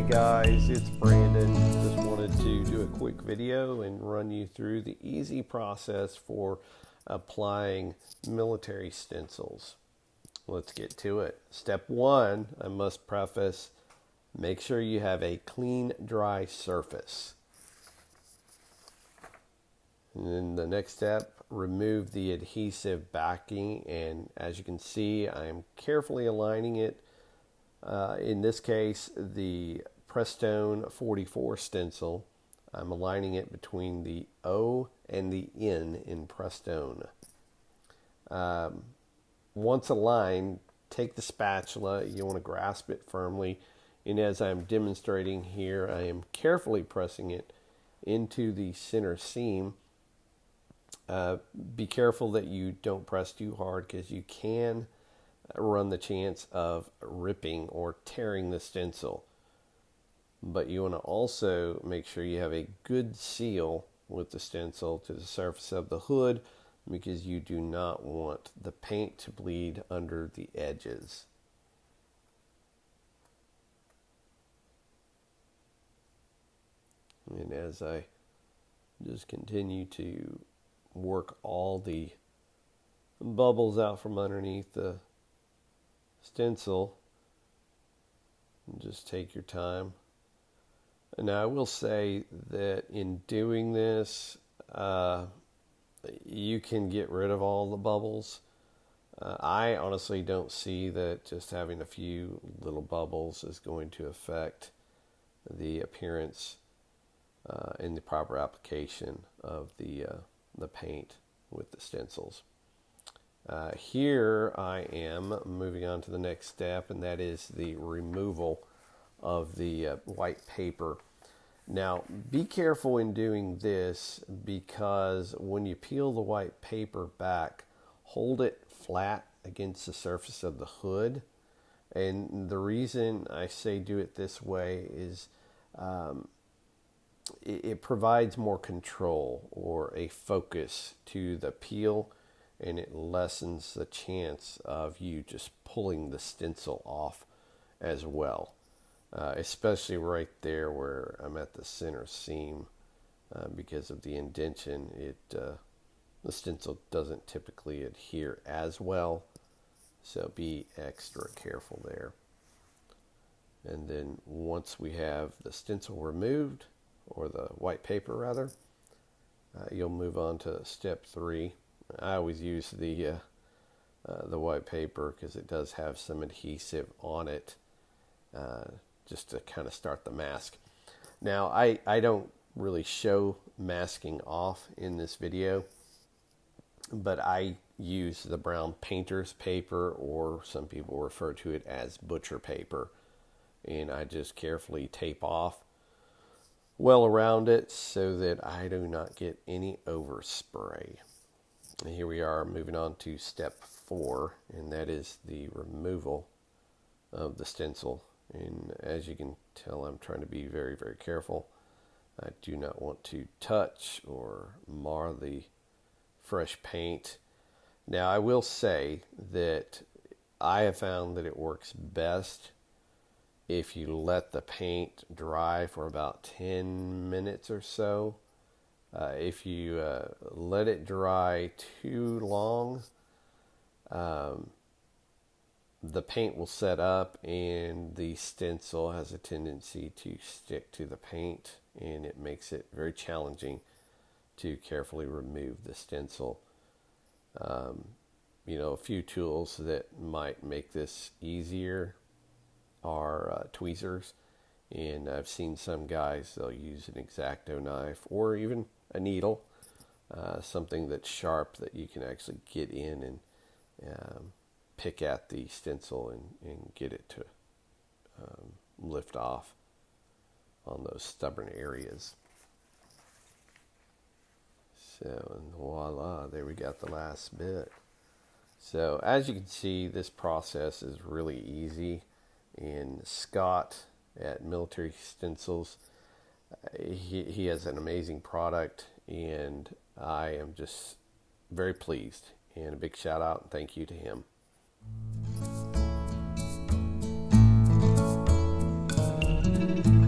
Hey guys, it's Brandon. Just wanted to do a quick video and run you through the easy process for applying military stencils. Let's get to it. Step one, I must preface, make sure you have a clean, dry surface. And then the next step, remove the adhesive backing, and as you can see, I am carefully aligning it. In this case, the Prestone 44 stencil, I'm aligning it between the O and the N in Prestone. Once aligned, take the spatula, you want to grasp it firmly, and as I'm demonstrating here, I am carefully pressing it into the center seam. Be careful that you don't press too hard because you can run the chance of ripping or tearing the stencil. But you want to also make sure you have a good seal with the stencil to the surface of the hood, because you do not want the paint to bleed under the edges. And as I just continue to work all the bubbles out from underneath the stencil, and just take your time. And now I will say that in doing this, you can get rid of all the bubbles. I honestly don't see that just having a few little bubbles is going to affect the appearance and the proper application of the paint with the stencils. Here I am moving on to the next step, and that is the removal of the white paper. Now, be careful in doing this, because when you peel the white paper back, hold it flat against the surface of the hood. And the reason I say do it this way is it provides more control or a focus to the peel, and it lessens the chance of you just pulling the stencil off as well. Especially right there where I'm at the center seam, because of the indentation, the stencil doesn't typically adhere as well, so be extra careful there. And then once we have the stencil removed, or the white paper rather, you'll move on to step 3. I always use the white paper because it does have some adhesive on it, just to kind of start the mask. Now, I don't really show masking off in this video, but I use the brown painter's paper, or some people refer to it as butcher paper, and I just carefully tape off well around it so that I do not get any overspray. And here we are moving on to step 4, and that is the removal of the stencil. And as you can tell, I'm trying to be very, very careful. I do not want to touch or mar the fresh paint. Now, I will say that I have found that it works best if you let the paint dry for about 10 minutes or so. If you let it dry too long, the paint will set up, and the stencil has a tendency to stick to the paint, and it makes it very challenging to carefully remove the stencil. A few tools that might make this easier are tweezers, and I've seen some guys, they'll use an X-Acto knife or even a needle, something that's sharp that you can actually get in and pick at the stencil and get it to lift off on those stubborn areas. So, and voila, there we got the last bit. So as you can see, this process is really easy, and Scott at Military Stencils, he has an amazing product, and I am just very pleased, and a big shout out and thank you to him. you.